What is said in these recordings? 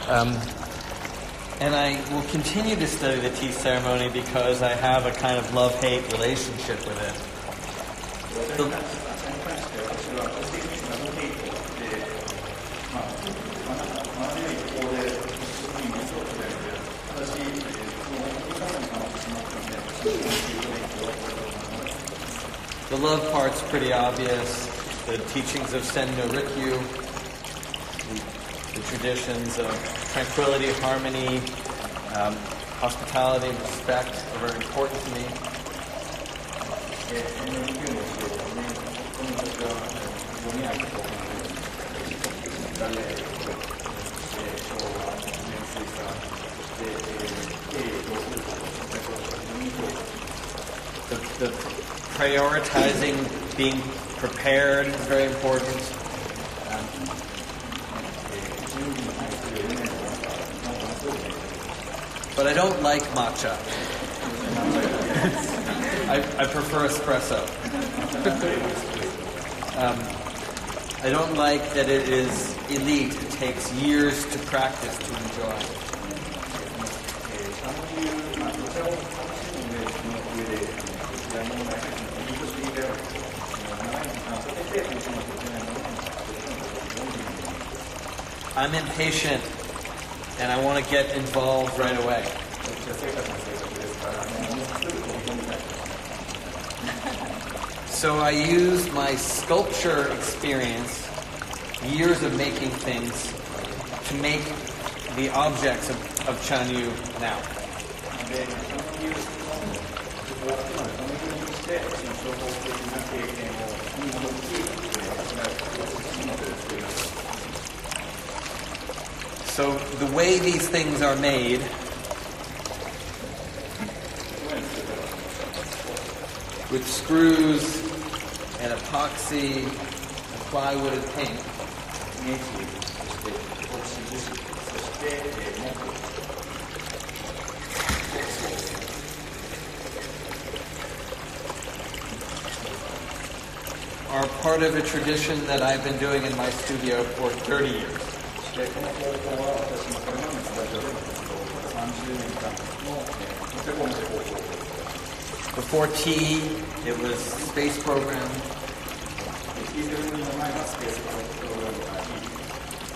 And I will continue to study the tea ceremony because I have a kind of love-hate relationship with it. The love part's pretty obvious. The teachings of Sen no Rikyu, the traditions of tranquility, harmony, hospitality, and respect are very important to me. The prioritizing being prepared is very important. But I don't like matcha. I prefer espresso. I don't like that it is elite. It takes years to practice to enjoy. I'm impatient and I want to get involved right away. So I use my sculpture experience, years of making things, to make the objects of Chanyu now. So the way these things are made with screws and epoxy and plywood and paint are part of a tradition that I've been doing in my studio for 30 years. Before tea, it was space program.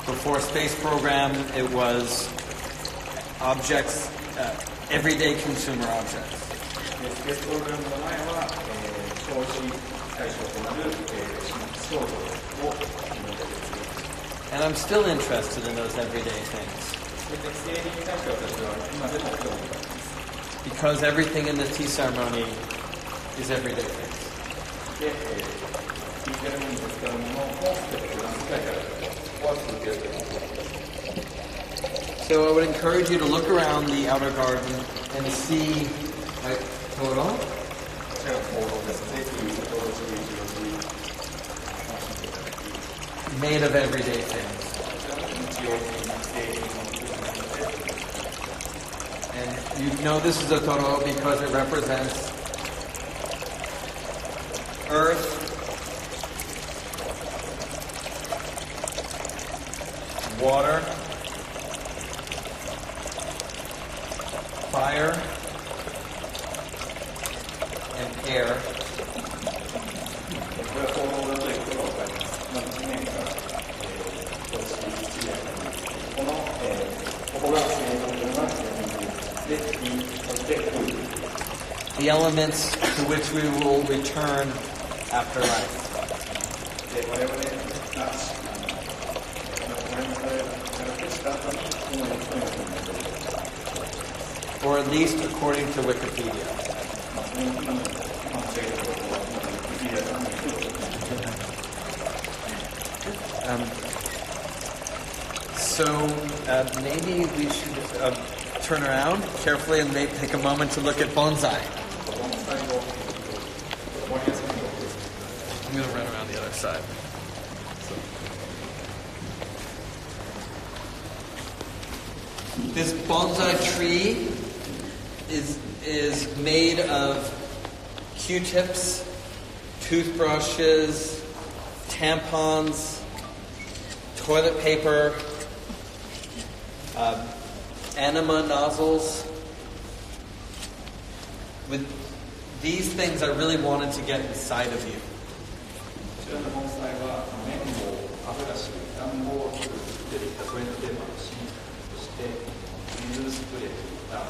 Before space program, it was objects, everyday consumer objects. And I'm still interested in those everyday things. Because everything in the tea ceremony is everyday things. So I would encourage you to look around the outer garden and see, like, Toro? Made of everyday things. And you know this is a Toro because it represents earth, water, fire, and air. The elements to which we will return after life. Or at least according to Wikipedia. Maybe we should turn around carefully and maybe take a moment to look at bonsai. I'm going to run around the other side. This bonsai tree is made of Q-tips, toothbrushes, tampons, toilet paper, enema nozzles. With these things, I really wanted to get inside of you. こちらの盆栽は綿棒、歯ブラシ、暖房を作るでできたトイレットペーパーの芯、そして水スプレーといった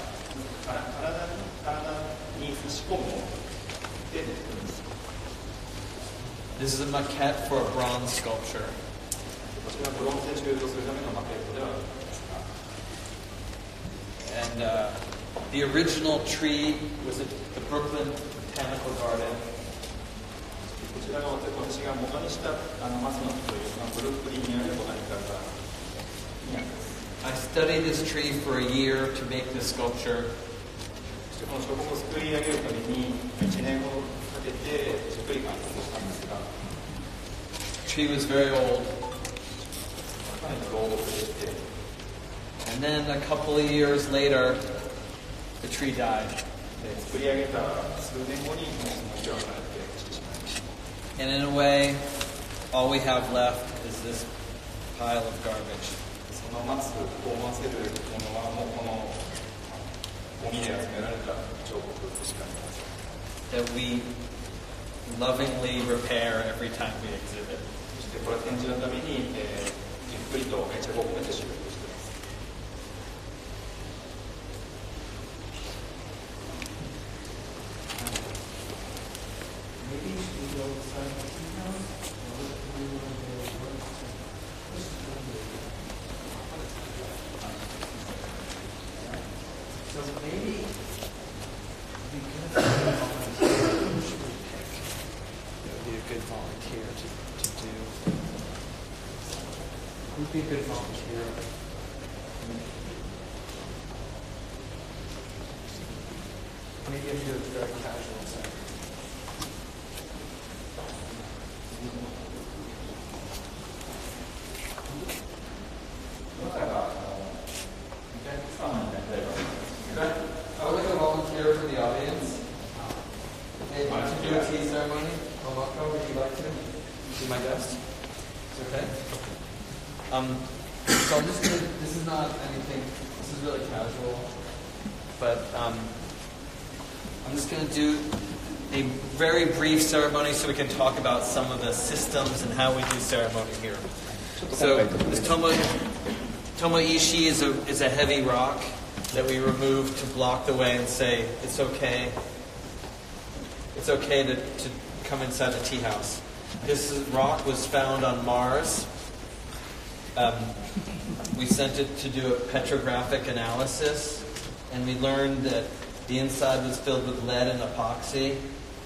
体に差し込むものでできています。This is a maquette for a bronze sculpture. こちらはブロンズで鋳造するためのマケットではありますが。And the original tree was at the Brooklyn Botanical Garden. こちらが私が元にした松の木というのはブルックリンにあるボタニカルガーデンにあります。I studied this tree for a year to make this sculpture. そしてこの彫刻を作り上げるために1年ほどかけてじっくり観察をしたんですが、 The tree was very old. かなり老木でして、 And then a couple of years later, the tree died. 作り上げた数年後にその木は枯れて落ちてしまいました。 And in a way, all we have left is this pile of garbage. そのこう思わせるものはもうこのゴミで集められた彫刻しかありません。 That we lovingly repair every time we exhibit. そしてこれは展示のために、じっくりと愛着を込めて修復しています。So maybe it'd be good who should we pick? That would be a good volunteer to do. Who'd be a good volunteer? Maybe if you're very casual, so. I would like a volunteer for the audience. Hey, to do a tea ceremony. Momoko, would you like to do my best? It's okay. So I'm just gonna. This is not anything. This is really casual, but I'm just gonna do a very brief ceremony so we can talk about some of the systems and how we do ceremony here. So this tomoishi is a heavy rock that we remove to block the way and say it's okay. It's okay to come inside the tea house. This rock was found on Mars. We sent it to do a petrographic analysis, and we learned that the inside was filled with lead and epoxy,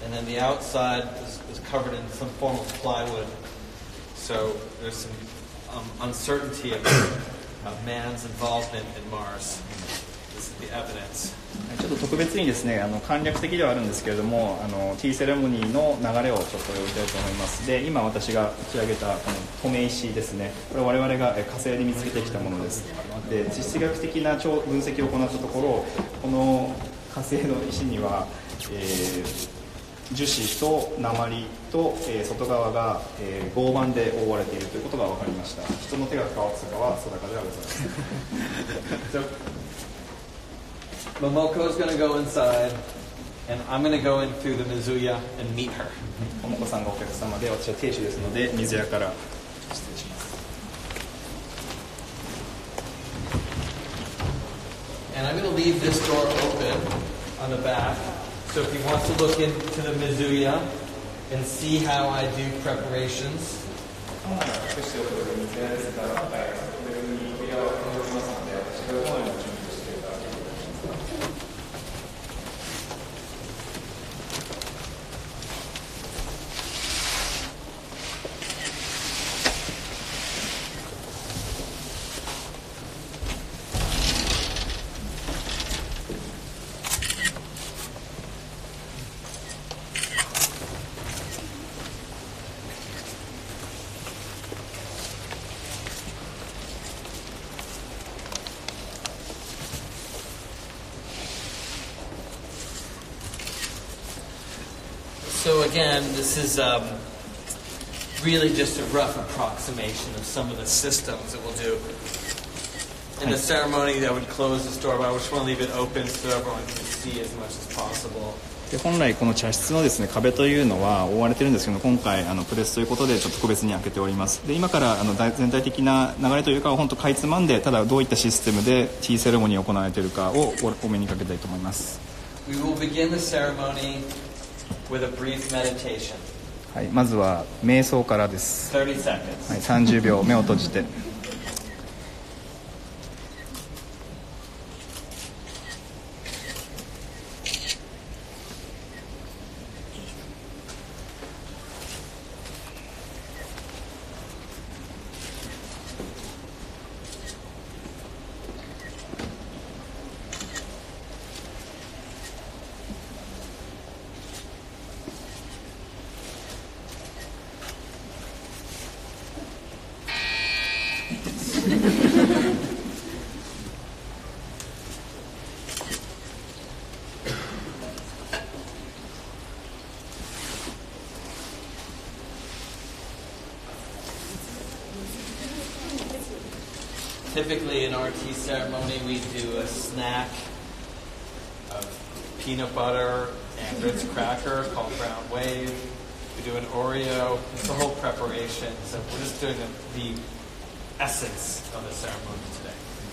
and then the outside was covered in some form of plywood. So there's some uncertainty about man's involvement in Mars. This is the evidence. ちょっと特別にですね、簡略的ではあるんですけれども、ティーセレモニーの流れをちょっと読みたいと思います。で、今私が打ち上げたこの米石ですね、これは我々が火星で見つけてきたものです。で、地質学的な分析を行ったところ、この火星の石には、樹脂と鉛と、外側が、合板で覆われているということが分かりました。人の手が関わったかは定かではございません。Momoko's going to go inside, and I'm going to go in through the Mizuya and meet her. 桃子さんがお客様で、私は亭主ですので、水屋から失礼します。And I'm going to leave this door open on the back, so if you want to look into the Mizuya and see how I do preparations. So again, this is really just a rough approximation of some of the systems that we'll do. In the ceremony, I would close the store, but I just want to leave it open so everyone can see as much as possible. で本来この茶室のですね壁というのは覆われてるんですけど、今回プレスということでちょっと個別に開けております。で今から全体的な流れというか本当かいつまんで、ただどういったシステムでティーセレモニーが行われているかをお目にかけたいと思います。We will begin the ceremony with a brief meditation. はい、まずは瞑想からです。30 seconds. はい、30秒目を閉じて。Typically in our tea ceremony, we do a snack of peanut butter and Ritz cracker called Brown Wave. We do an Oreo. It's the whole preparation. So we're just doing the essence of the ceremony today.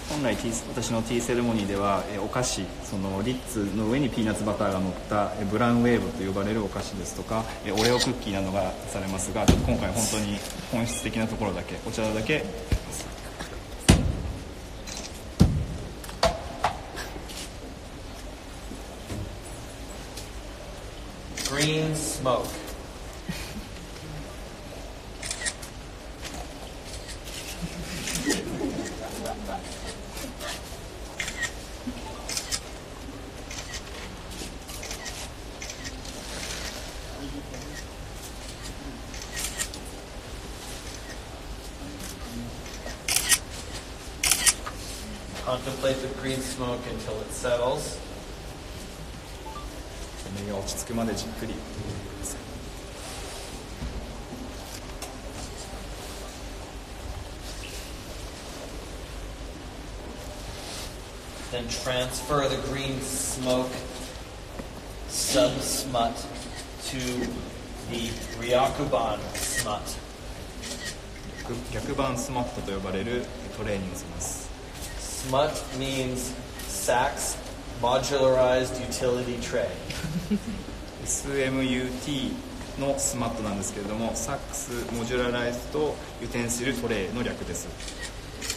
本来私のティーセレモニーではお菓子、そのリッツの上にピーナッツバターが乗ったブラウンウェーブと呼ばれるお菓子ですとかオレオクッキーなどがされますが、ちょっと今回本当に本質的なところだけお茶だけ。Green smoke. Contemplate the green smoke until it settles. 目が落ち着くまでじっくり。Then transfer the green smoke sub-smut to the Ryakuban smut. 逆版スマットと呼ばれるトレーに乗せます。Smut means Sachs Modularized Utility Tray. SMUT のスマットなんですけれども、サックスモジュラライズドユテンシルトレイの略です。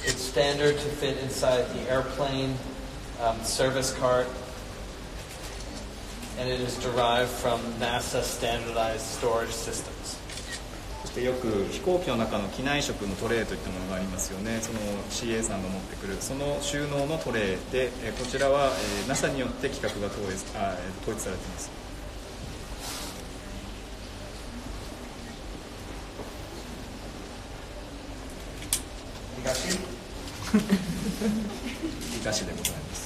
It's standard to fit inside the airplane service cart, and it is derived from NASA standardized storage systems. そしてよく飛行機の中の機内食のトレイといったものがありますよね。その CA さんが持ってくるその収納のトレイで、こちらは NASA によって規格が統一されています。東でございます。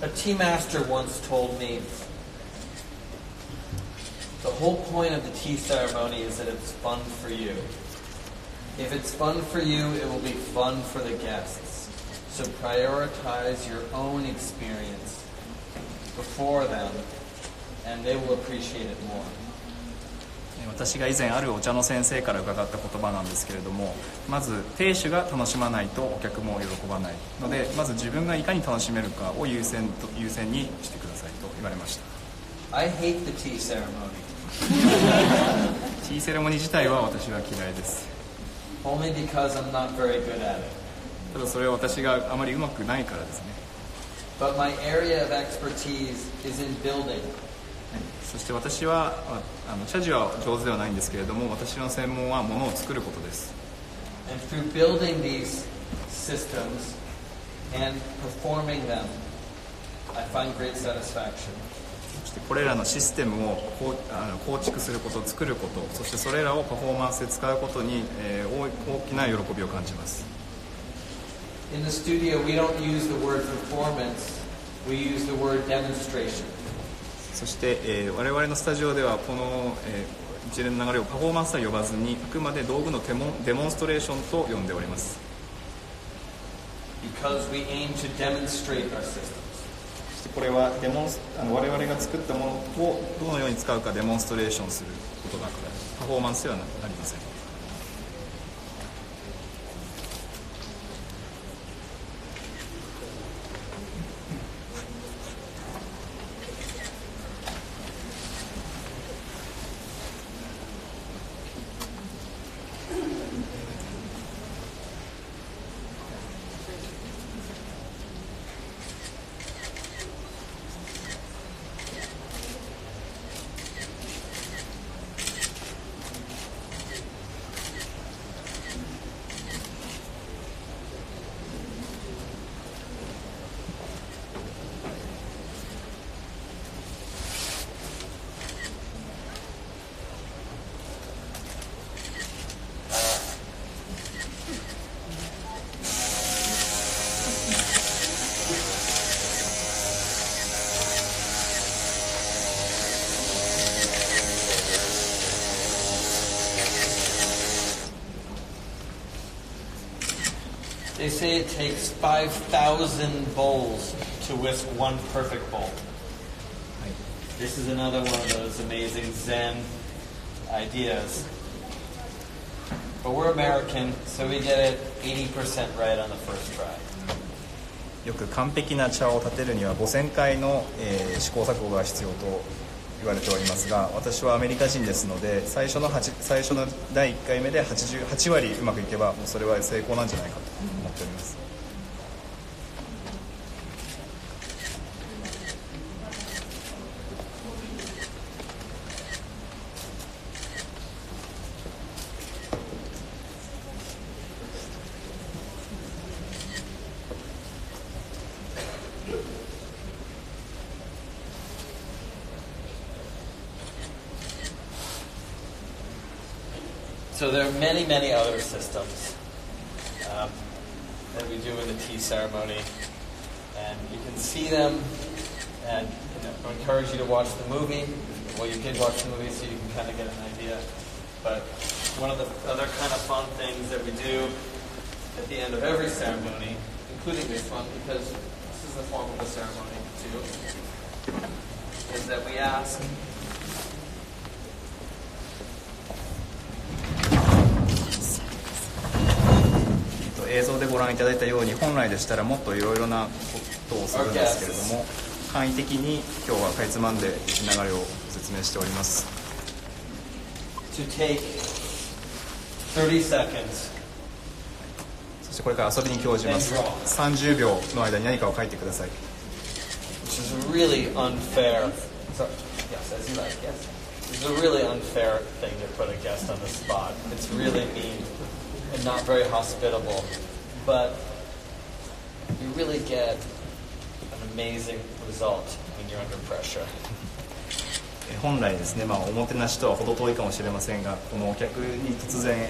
A tea master once told me the whole point of the tea ceremony is that it's fun for you. If it's fun for you, it will be fun for the guests. So prioritize your own experience before them, and they will appreciate it more. 私が以前あるお茶の先生から伺った言葉なんですけれども、まず亭主が楽しまないとお客も喜ばないので、まず自分がいかに楽しめるかを優先にしてくださいと言われました。 I hate the tea ceremony. ティーセレモニー自体は私は嫌いです。 Only because I'm not very good at it. ただそれは私があまりうまくないからですね。 But my area of expertise is in building. そして私は茶事は上手ではないんですけれども、私の専門は物を作ることです。 And through building these systems and performing them, I find great satisfaction. そしてこれらのシステムを構築すること、作ること、そしてそれらをパフォーマンスで使うことに、大きな喜びを感じます。 In the studio, we don't use the word performance, we use the word demonstration. そして、我々のスタジオではこの、一連の流れをパフォーマンスとは呼ばずに、あくまで道具のデモンストレーションと呼んでおります。 Because we aim to demonstrate our systems. そしてこれは我々が作ったものをどのように使うかデモンストレーションすることだから、パフォーマンスではありません。 They say it takes 5,000 bowls to whisk one perfect bowl. This is another one of those amazing Zen ideas. But we're American, so we get it 80% right on the first try. よく完璧な茶を立てるには5000回の、試行錯誤が必要と言われておりますが、私はアメリカ人ですので、最初の第1回目で88割うまくいけば、もうそれは成功なんじゃないかと思っております。 So there are many, many other systems that we do in the tea ceremony, and you can see them. And I encourage you to watch the movie. Well, you did watch the movie, so you can kind of get an idea. But one of the other kind of fun things that we do at the end of every ceremony, including this one, because this is the form of the ceremony too, is that we ask. 映像でご覧いただいたように、本来でしたらもっといろいろなことをするんですけれども、簡易的に今日はかいつまんで流れを説明しております。 To take 30 seconds. そしてこれから遊びに興じます。30秒の間に何かを書いてください。 Which is a really unfair. Sorry. Yes, as you like. Yes. It's a really unfair thing to put a guest on the spot. It's really mean and not very hospitable. But you really get an amazing result when you're under pressure. 本来ですね、おもてなしとは程遠いかもしれませんが、このお客に突然、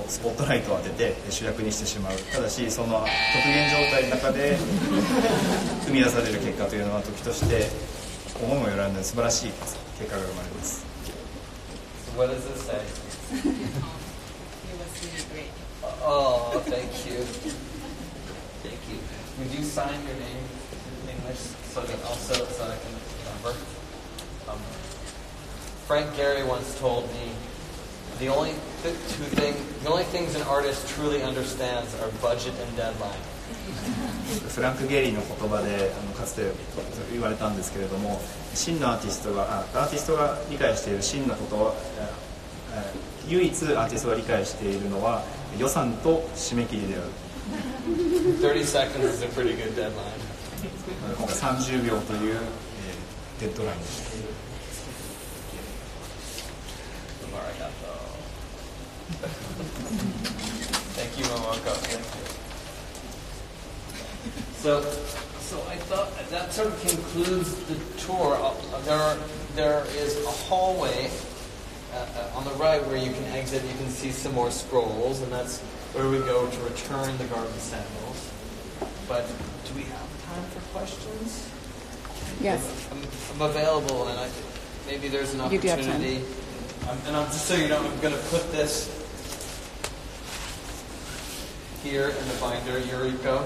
スポットライトを当てて主役にしてしまう。ただしその極限状態の中で生み出される結果というのは時として思いもよらぬ素晴らしい結果が生まれます。 So what does it say? It was really great. Oh, thank you. Thank you. Would you sign your name in English so that I can remember? Frank Gehry once told me the only things an artist truly understands are budget and deadline. フランク・ゲリーの言葉でかつて言われたんですけれども、真のアーティストが理解している真のことは、唯一アーティストが理解しているのは予算と締め切りである。30 seconds is a pretty good deadline. 今回30秒という、デッドラインでした。Thank you, Momoko. Thank you. So I thought that sort of concludes the tour. There is a hallway on the right where you can exit. You can see some more scrolls, and that's where we go to return the garden sandals. But do we have time for questions? Yes. I'm available, and maybe there's an You do have opportunity. And just so you know, I'm going to put this here in the binder. Yuriko,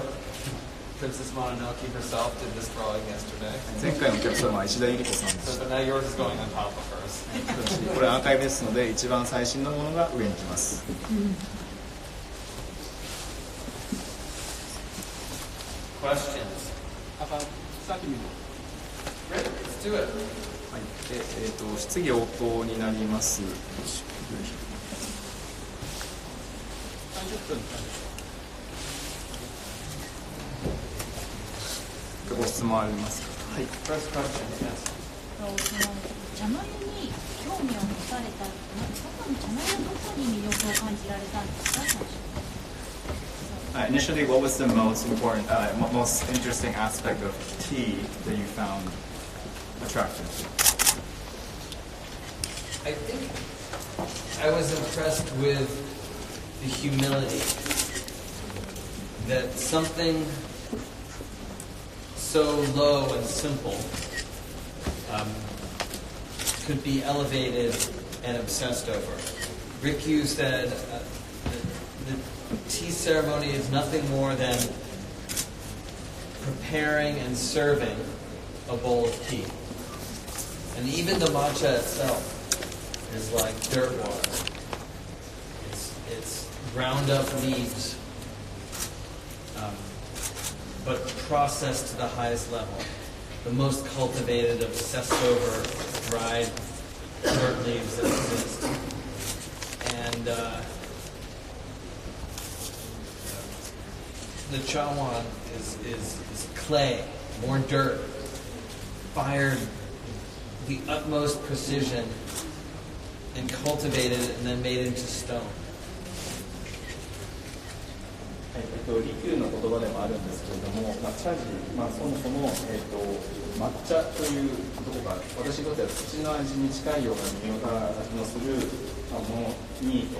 Princess Mononoke herself, did this drawing yesterday. 前回のお客様は石田ゆり子さんでし So but now yours is going on top of hers. た。これアーカイブですので、一番最新のものが上に来ます。Questions? About 30 minutes. Great, let's do it. はい、質疑応答になります。 30分。ご質問ありますか。はい。 First question, yes. その茶の湯に興味を持たれた、特に茶の湯のどこに魅力を感じられたんですか、最初。Initially, what was the most important, most interesting aspect of tea that you found attractive? I think I was impressed with the humility that something so low and simple could be elevated and obsessed over. Rikyu said the tea ceremony is nothing more than preparing and serving a bowl of tea. And even the matcha itself is like dirt water. It's ground up leaves, but processed to the highest level. The most cultivated, obsessed over dried dirt leaves that exist. And the chawan is clay, more dirt, fired the utmost precision and cultivated and then made into stone. 利休の言葉でもあるんですけれども、茶事、そもそも、抹茶というところが私にとっては土の味に近いような匂いが味のするものに、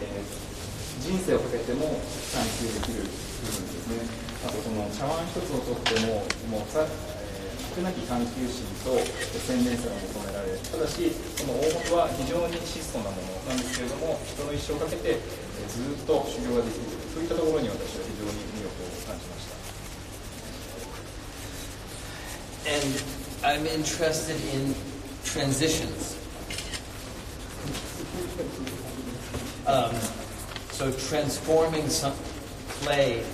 人生をかけても探求できる部分ですね。あとその茶碗一つをとっても飽くなき探求心と洗練さが求められる。ただしその大元は非常に質素なものなんですけれども、人の一生をかけてずっと修行ができる。そういったところに私は非常に魅力を感じました。And I'm interested in transitions. So transforming some clay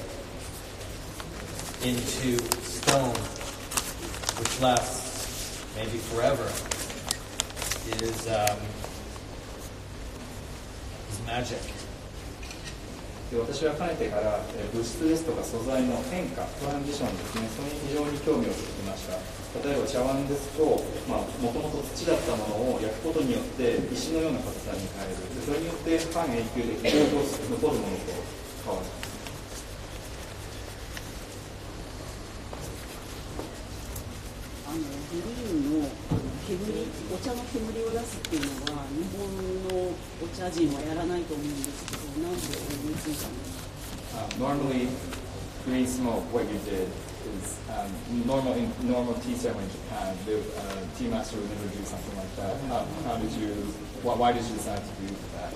into stone, which lasts maybe forever, is magic. で私はかねてから物質ですとか素材の変化、トランジションですね、それに非常に興味を持ちました。例えば茶碗ですと、もともと土だったものを焼くことによって石のような形に変える。それによって半永久的に残るものと変わる。グリーンの煙、お茶の煙を出すっていうのは日本のお茶人はやらないと思うんですけど、なんで思いついたんですか？Normally, green smoke. What you did is normal tea ceremony in Japan. The tea master would never do something like that. How did you? Why did you decide to do that?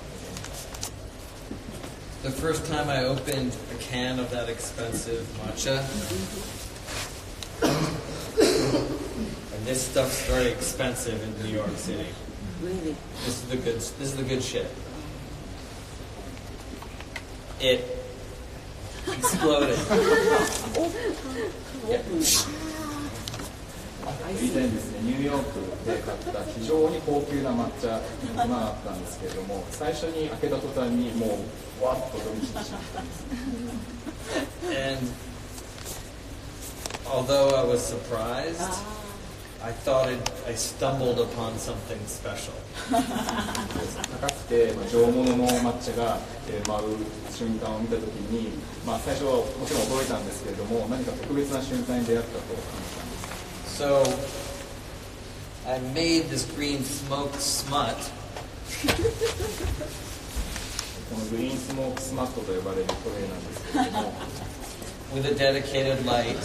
The first time I opened a can of that expensive matcha, and this stuff's very expensive in New York City. Really? This is the good shit. It exploded. 以前ですね、ニューヨークで買った非常に高級な抹茶があったんですけれども、最初に開けた途端にもうわっと飛び火しました。And although I was surprised, I thought I stumbled upon something special. 高くて上物の抹茶が舞う瞬間を見たときに、最初はもちろん驚いたんですけれども、何か特別な瞬間に出会ったと感じたんです。So I made this green smoke smut. このグリーンスモークスマットと呼ばれるトレイなんですけれども、with a dedicated light.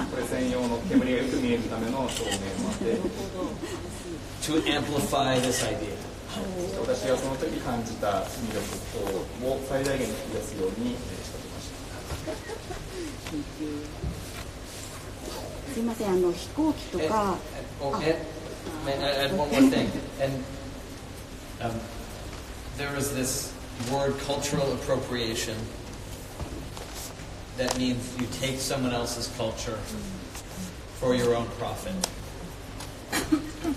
これ専用の煙がよく見えるための照明もあって、to amplify this idea. 私がその時感じた魅力を最大限に引き出すようにしておきました。すいません、飛行機とか。And add one more thing. And there is this word cultural appropriation that means you take someone else's culture for your own profit.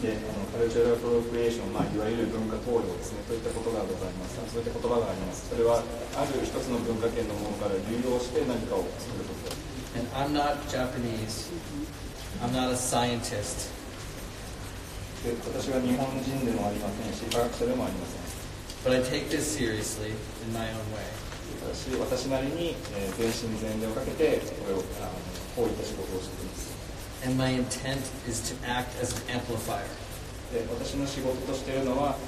でカルチャルアプロプリエーション、いわゆる文化投与ですね、といったことがございます。そういった言葉があります。それはある一つの文化圏のものから流用して何かを作ることです。And I'm not Japanese. I'm not a scientist. で私は日本人でもありませんし、科学者でもありません。But I take this seriously in my own way. 私なりに全身全霊をかけてこういった仕事をしています。And my intent is to act as an amplifier. で私の仕事としているのは、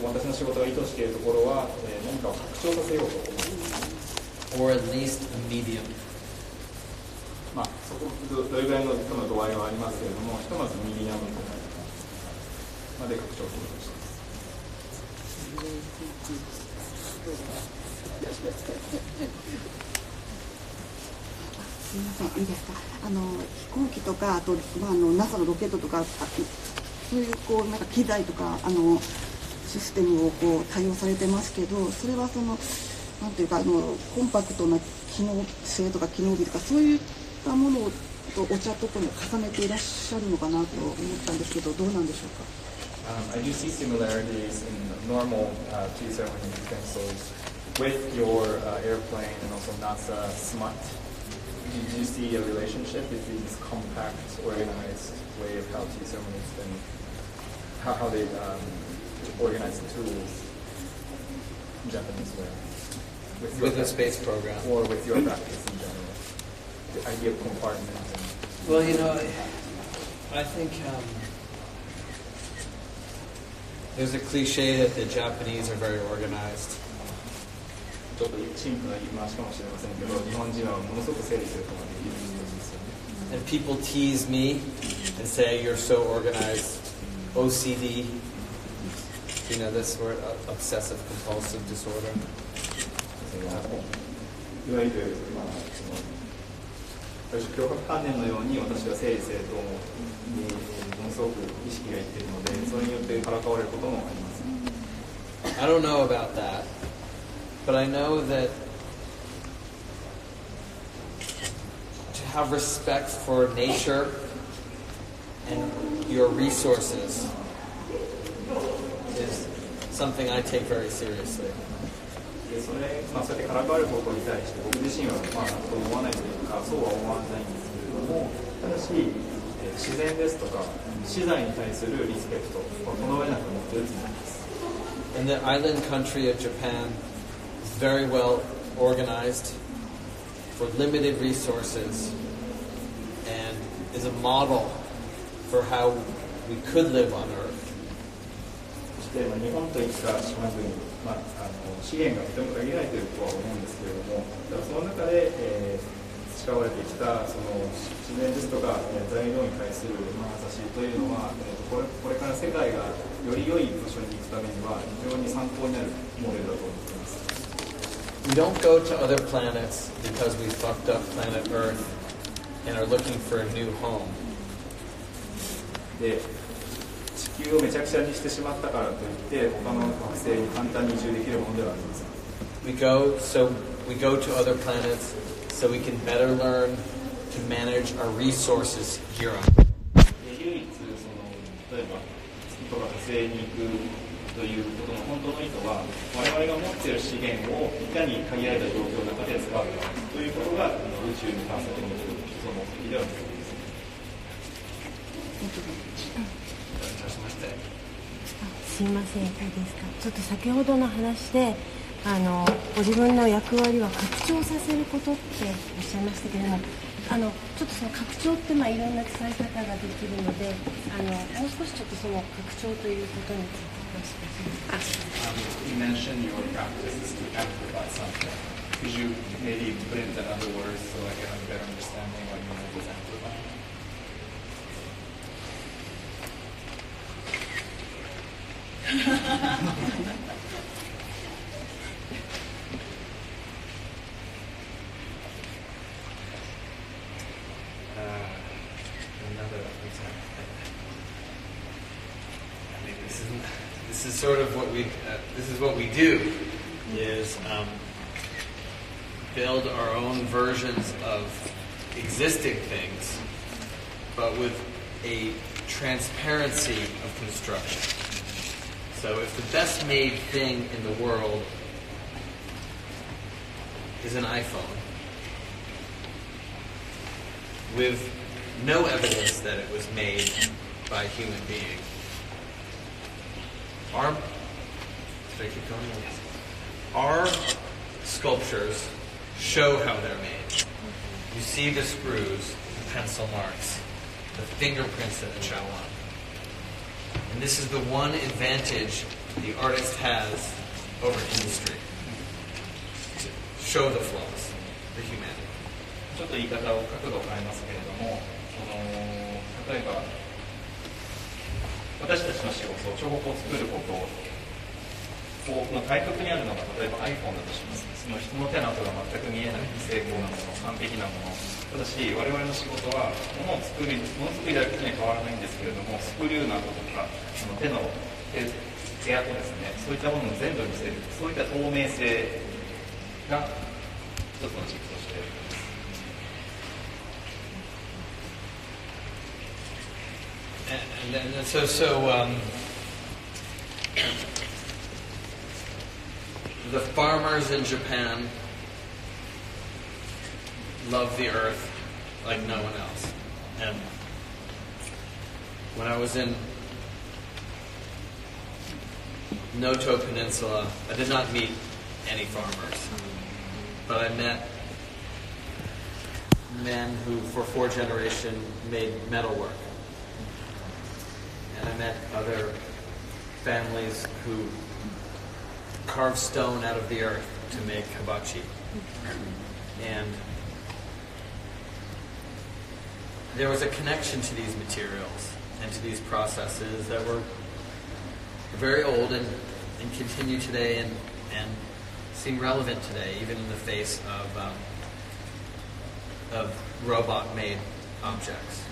私の仕事が意図しているところは、何かを拡張させようと思います。Or at least a medium. そこどれぐらいの度合いはありますけれども、ひとまずミディアムまで拡張するとしています。すみません、いいですか。飛行機とか、あと、NASA のロケットとか、そういうなんか機材とかシステムを対応されてますけど、それはなんていうかコンパクトな機能性とか機能美とかそういったものとお茶とかに重ねていらっしゃるのかなと思ったんですけど、どうなんでしょうか。I do see similarities in normal tea ceremony utensils with your airplane and also NASA smut. Did you see a relationship between this compact, organized way of how tea ceremonies and how they organize the tools in Japanese way? With the space program. Or with your practice in general? The idea of compartment. Well, I think there's a cliche that the Japanese are very organized. ちょっとシンプルな言い回しかもしれませんけど、日本人はものすごく整理することができる人ですよね。And people tease me and say, you're so organized. OCD. This word, obsessive compulsive disorder. いわゆる、強迫観念のように私は整理整頓にものすごく意識がいっているので、それによってからかわれることもあります。I don't know about that, but I know that to have respect for nature and your resources is something I take very seriously. そうやってからかわれることに対して僕自身はそう思わないというか、そうは思わないんですけれども、ただし自然ですとか資材に対するリスペクトはこの上なく持っているつもりです。And the island country of Japan is very well organized for limited resources and is a model for how we could live on Earth. そして日本といった島国、資源がとても限られているとは思うんですけれども、その中で、培われてきたその自然ですとか材料に対する眼差しというのは、これから世界がより良い場所に行くためには非常に参考になるモデルだと思っています。We don't go to other planets because we fucked up planet Earth and are looking for a new home. で地球をめちゃくちゃにしてしまったからといって他の惑星に簡単に移住できるものではありません。We go to other planets so we can better learn to manage our resources here on Earth. 唯一例えば月とか火星に行くということの本当の意図は、我々が持っている資源をいかに限られた状況の中で使うかということが宇宙に関するその目的ではないです。すいません、いいですか。ちょっと先ほどの話でご自分の役割は拡張させることっておっしゃいましたけれども、ちょっとその拡張っていろんな使い方ができるので、もう少しちょっとその拡張ということについてお話しください。You mentioned your practice is to amplify something. Could you maybe put it in other words so I can have a better understanding what you mean with amplifying? Another example. I mean, this is sort of what we do is build our own versions of existing things, but with a transparency of construction. So if the best made thing in the world is an iPhone, with no evidence that it was made by a human being, our sculptures show how they're made. You see the screws, the pencil marks, the fingerprints that show on. And this is the one advantage the artist has over industry. To show the flaws, the humanity. ちょっと言い方を角度を変えますけれども、例えば私たちの仕事、彫刻を作ることの対極にあるのが例えば iPhone だとします。その人の手の跡が全く見えない精巧なもの、完璧なもの。ただし我々の仕事はものづくりだけには変わらないんですけれども、スクリューなどとかその手跡ですね、そういったものを全部見せる、そういった透明性が一つの軸としている。And so the farmers in Japan love the earth like no one else. And when I was in Noto Peninsula, I did not meet any farmers, but I met men who, for 4 generations, made metalwork. And I met other families who carve stone out of the earth to make hibachi. And there was a connection to these materials and to these processes that were very old and continue today and seem relevant today, even in the face of robot-made objects.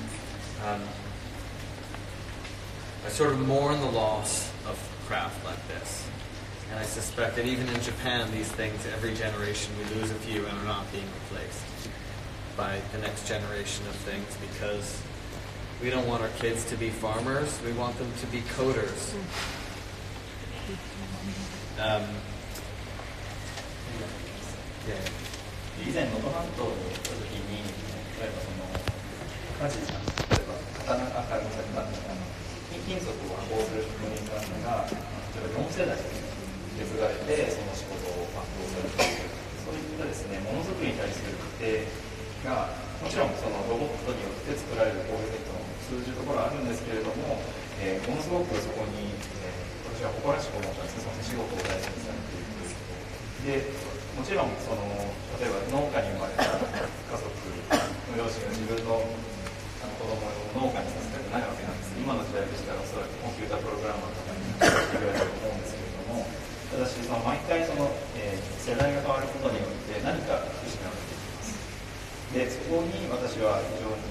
I sort of mourn the loss of craft like this. And I suspect that even in Japan, these things, every generation, we lose a few and are not being replaced by the next generation of things, because we don't want our kids to be farmers. We want them to be coders. 以前能登半島に行った時に、例えばその鍛冶さん、例えば金属を加工する職人さんが例えば4世代受け継がれてその仕事を全うされている、そういったですね、ものづくりに対する過程がもちろんそのロボットによって作られる工芸セットの通じるところはあるんですけれども、ものすごくそこに、私は誇らしく思ったんですけど、その仕事を大事にされているということで、もちろんその例えば農家に生まれた家族の両親が自分の子供を農家にさせたくないわけなんです。今の時代でしたらおそらくコンピュータープログラマーとかに言われると思うんですけれども、ただしその毎回その、世代が変わることによって何か失われていきます。でそこに私は非常に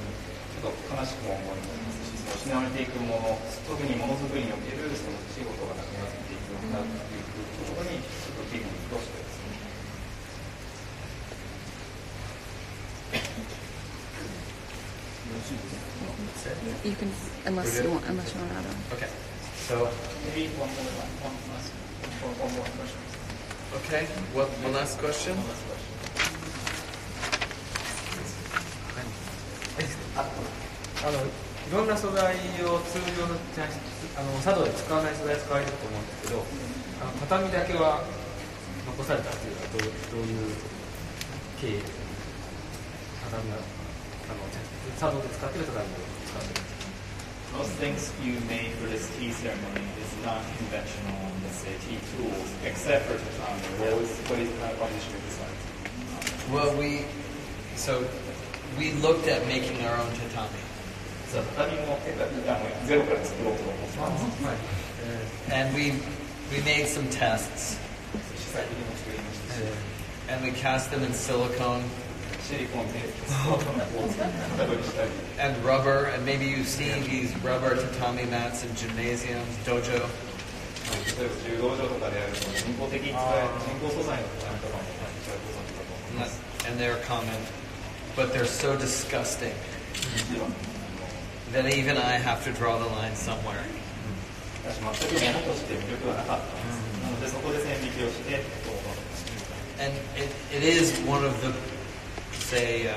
ちょっと悲しくも思いますし、その失われていくもの、特にものづくりにおけるその仕事がなくなっていくようになるというところにちょっと危惧としてですね。You can, unless you want to add on. Okay. So, Maybe one more question. okay, one last question? いろんな素材を通常の茶道で使わない素材使われると思うんですけど、畳だけは残されたっていうのはどういう経緯ですか？畳が茶道で使ってる畳を使ってる。Most things you made for this tea ceremony is non-conventional, let's say, tea tools, except for tatami. What is your design? Well, we looked at making our own tatami. 畳もゼロから作ろうと思ってます。And we made some tests. 実際的にも作りましたし、 And we cast them in silicone シリコンで型取りしたり。 and rubber. And maybe you've seen these rubber tatami mats in gymnasiums, dojo. 例えば柔道場とかでやると人工的に使える人工素材の畳とかも一応ご存知だと思います。 And they're common, but they're so disgusting that even I have to draw the line somewhere. 私全く物として魅力はなかったんです。なのでそこで線引きをしてどうぞ。 And it is one of the, say,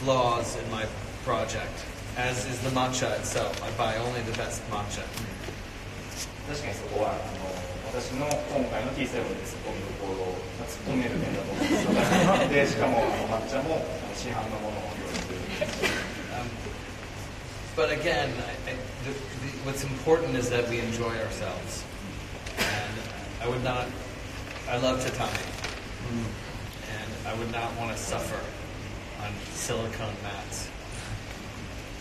flaws in my project, as is the matcha itself. I buy only the best matcha. 確かにそこは私の今回の T セレモニーで突っ込むところ突っ込める点だと思うんですよ。でしかも抹茶も市販のものを用意する。But again, what's important is that we enjoy ourselves. And I love tatami. And I would not want to suffer on silicone mats.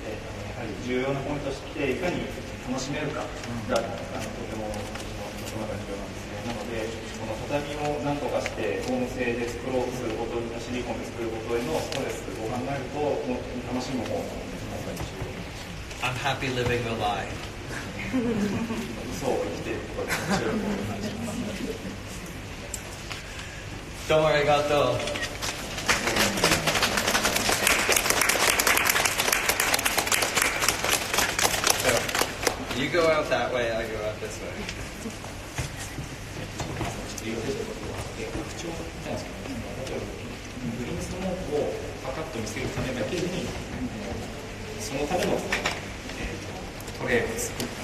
やはり重要なポイントとしていかに楽しめるかがとても私の中で重要なんですね。なのでこの畳を何とかしてホーム製で作ろうとすることにシリコンで作ることへのストレスを考えるともう楽しむ方が今回重要。 I'm happy living the lie. 嘘を生きていることが重要と感じます。 Don't worry, gato. So, you go out that way, I go out this way. グリーンスモークをパカッと見せるためだけにそのためのトレイを作った